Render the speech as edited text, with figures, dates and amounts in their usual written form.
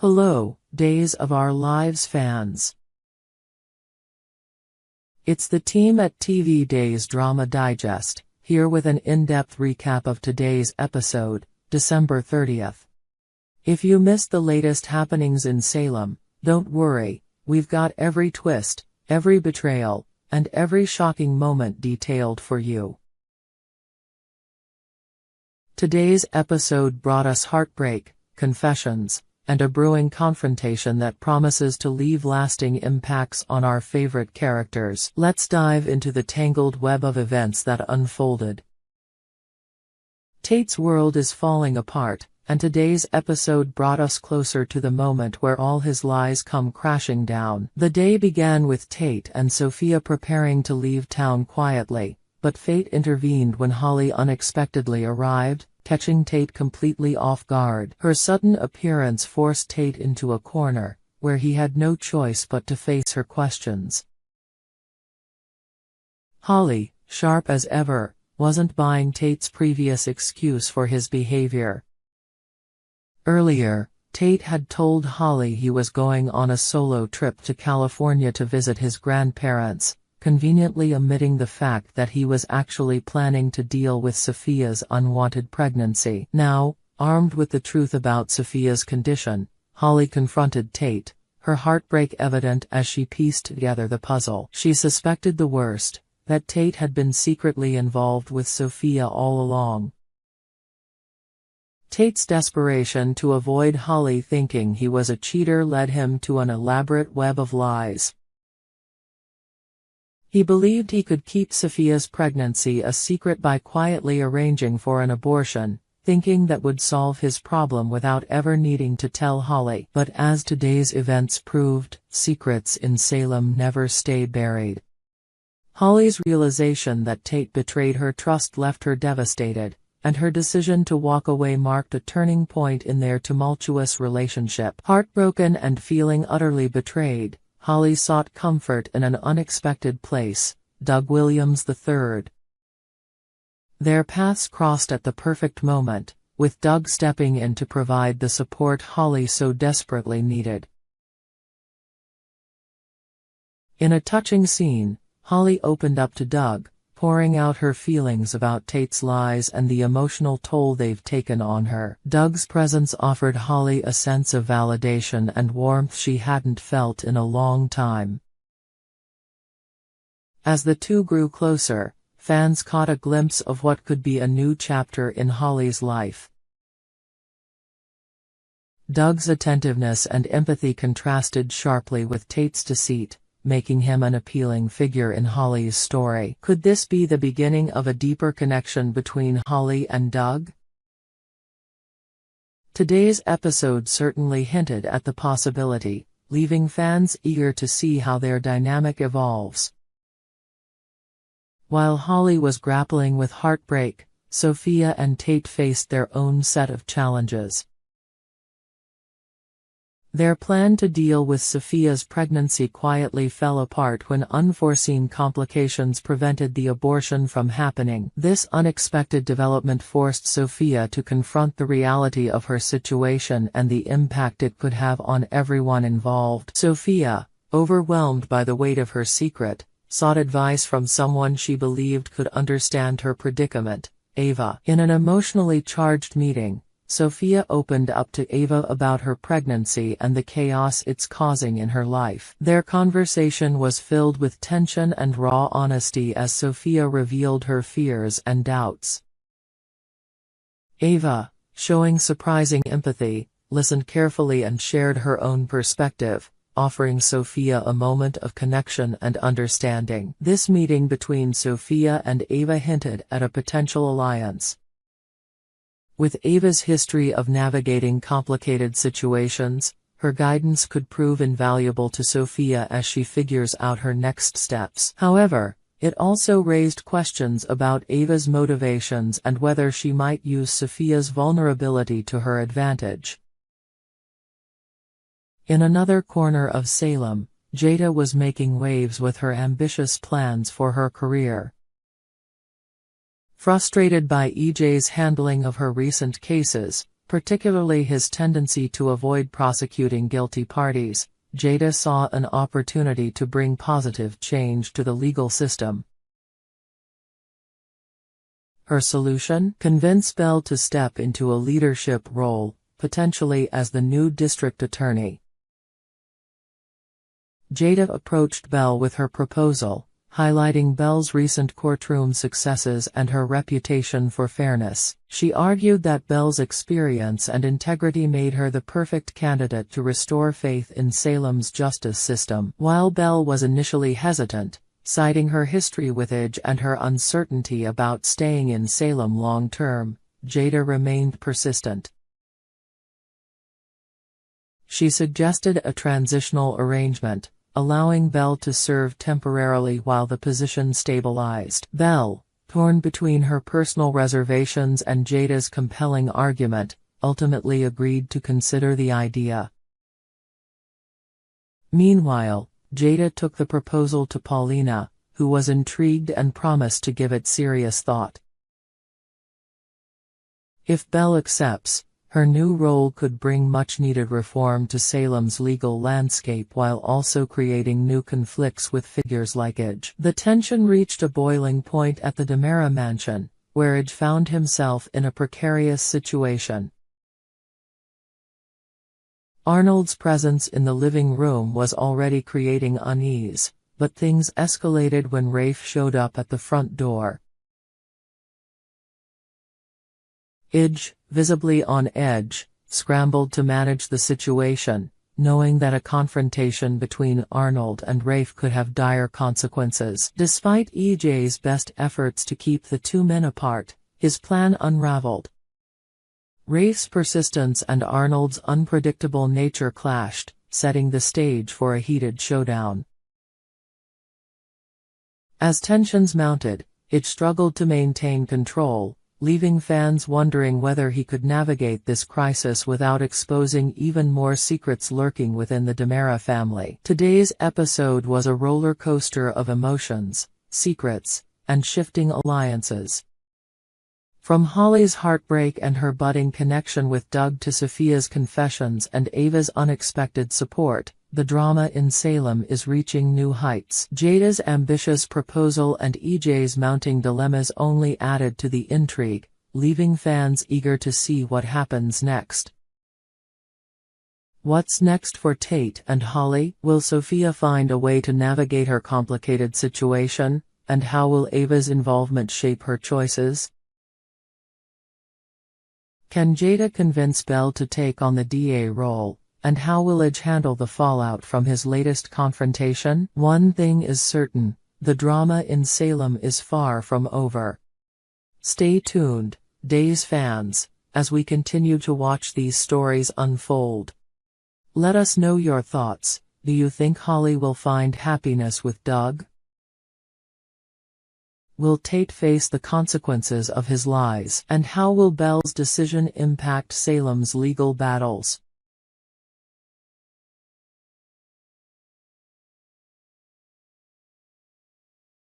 Hello, Days of Our Lives fans. It's the team at TV Days Drama Digest, here with an in-depth recap of today's episode, December 30th. If you missed the latest happenings in Salem, don't worry, we've got every twist, every betrayal, and every shocking moment detailed for you. Today's episode brought us heartbreak, confessions, and a brewing confrontation that promises to leave lasting impacts on our favorite characters. Let's dive into the tangled web of events that unfolded. Tate's world is falling apart, and today's episode brought us closer to the moment where all his lies come crashing down. The day began with Tate and Sophia preparing to leave town quietly, but fate intervened when Holly unexpectedly arrived, catching Tate completely off guard. Her sudden appearance forced Tate into a corner, where he had no choice but to face her questions. Holly, sharp as ever, wasn't buying Tate's previous excuse for his behavior. Earlier, Tate had told Holly he was going on a solo trip to California to visit his grandparents, conveniently omitting the fact that he was actually planning to deal with Sophia's unwanted pregnancy. Now, armed with the truth about Sophia's condition, Holly confronted Tate, her heartbreak evident as she pieced together the puzzle. She suspected the worst, that Tate had been secretly involved with Sophia all along. Tate's desperation to avoid Holly thinking he was a cheater led him to an elaborate web of lies. He believed he could keep Sophia's pregnancy a secret by quietly arranging for an abortion, thinking that would solve his problem without ever needing to tell Holly. But as today's events proved, secrets in Salem never stay buried. Holly's realization that Tate betrayed her trust left her devastated, and her decision to walk away marked a turning point in their tumultuous relationship. Heartbroken and feeling utterly betrayed, Holly sought comfort in an unexpected place, Doug Williams III. Their paths crossed at the perfect moment, with Doug stepping in to provide the support Holly so desperately needed. In a touching scene, Holly opened up to Doug, pouring out her feelings about Tate's lies and the emotional toll they've taken on her. Doug's presence offered Holly a sense of validation and warmth she hadn't felt in a long time. As the two grew closer, fans caught a glimpse of what could be a new chapter in Holly's life. Doug's attentiveness and empathy contrasted sharply with Tate's deceit, making him an appealing figure in Holly's story. Could this be the beginning of a deeper connection between Holly and Doug? Today's episode certainly hinted at the possibility, leaving fans eager to see how their dynamic evolves. While Holly was grappling with heartbreak, Sophia and Tate faced their own set of challenges. Their plan to deal with Sophia's pregnancy quietly fell apart when unforeseen complications prevented the abortion from happening. This unexpected development forced Sophia to confront the reality of her situation and the impact it could have on everyone involved. Sophia, overwhelmed by the weight of her secret, sought advice from someone she believed could understand her predicament, Ava. In an emotionally charged meeting, Sophia opened up to Ava about her pregnancy and the chaos it's causing in her life. Their conversation was filled with tension and raw honesty as Sophia revealed her fears and doubts. Ava, showing surprising empathy, listened carefully and shared her own perspective, offering Sophia a moment of connection and understanding. This meeting between Sophia and Ava hinted at a potential alliance. With Ava's history of navigating complicated situations, her guidance could prove invaluable to Sophia as she figures out her next steps. However, it also raised questions about Ava's motivations and whether she might use Sophia's vulnerability to her advantage. In another corner of Salem, Jada was making waves with her ambitious plans for her career. Frustrated by EJ's handling of her recent cases, particularly his tendency to avoid prosecuting guilty parties, Jada saw an opportunity to bring positive change to the legal system. Her solution? Convince Bell to step into a leadership role, potentially as the new district attorney. Jada approached Bell with her proposal, highlighting Bell's recent courtroom successes and her reputation for fairness. She argued that Bell's experience and integrity made her the perfect candidate to restore faith in Salem's justice system. While Bell was initially hesitant, citing her history with age and her uncertainty about staying in Salem long-term, Jada remained persistent. She suggested a transitional arrangement, allowing Bell to serve temporarily while the position stabilized. Bell, torn between her personal reservations and Jada's compelling argument, ultimately agreed to consider the idea. Meanwhile, Jada took the proposal to Paulina, who was intrigued and promised to give it serious thought. If Bell accepts, her new role could bring much-needed reform to Salem's legal landscape while also creating new conflicts with figures like Edge. The tension reached a boiling point at the DiMera mansion, where Edge found himself in a precarious situation. Arnold's presence in the living room was already creating unease, but things escalated when Rafe showed up at the front door. Edge, visibly on edge, scrambled to manage the situation, knowing that a confrontation between Arnold and Rafe could have dire consequences. Despite EJ's best efforts to keep the two men apart, his plan unraveled. Rafe's persistence and Arnold's unpredictable nature clashed, setting the stage for a heated showdown. As tensions mounted, Edge struggled to maintain control, leaving fans wondering whether he could navigate this crisis without exposing even more secrets lurking within the DiMera family. Today's episode was a roller coaster of emotions, secrets, and shifting alliances. From Holly's heartbreak and her budding connection with Doug to Sophia's confessions and Ava's unexpected support, the drama in Salem is reaching new heights. Jada's ambitious proposal and EJ's mounting dilemmas only added to the intrigue, leaving fans eager to see what happens next. What's next for Tate and Holly? Will Sophia find a way to navigate her complicated situation, and how will Ava's involvement shape her choices? Can Jada convince Bell to take on the DA role? And how will Edge handle the fallout from his latest confrontation? One thing is certain, the drama in Salem is far from over. Stay tuned, Days fans, as we continue to watch these stories unfold. Let us know your thoughts. Do you think Holly will find happiness with Doug? Will Tate face the consequences of his lies? And how will Bell's decision impact Salem's legal battles?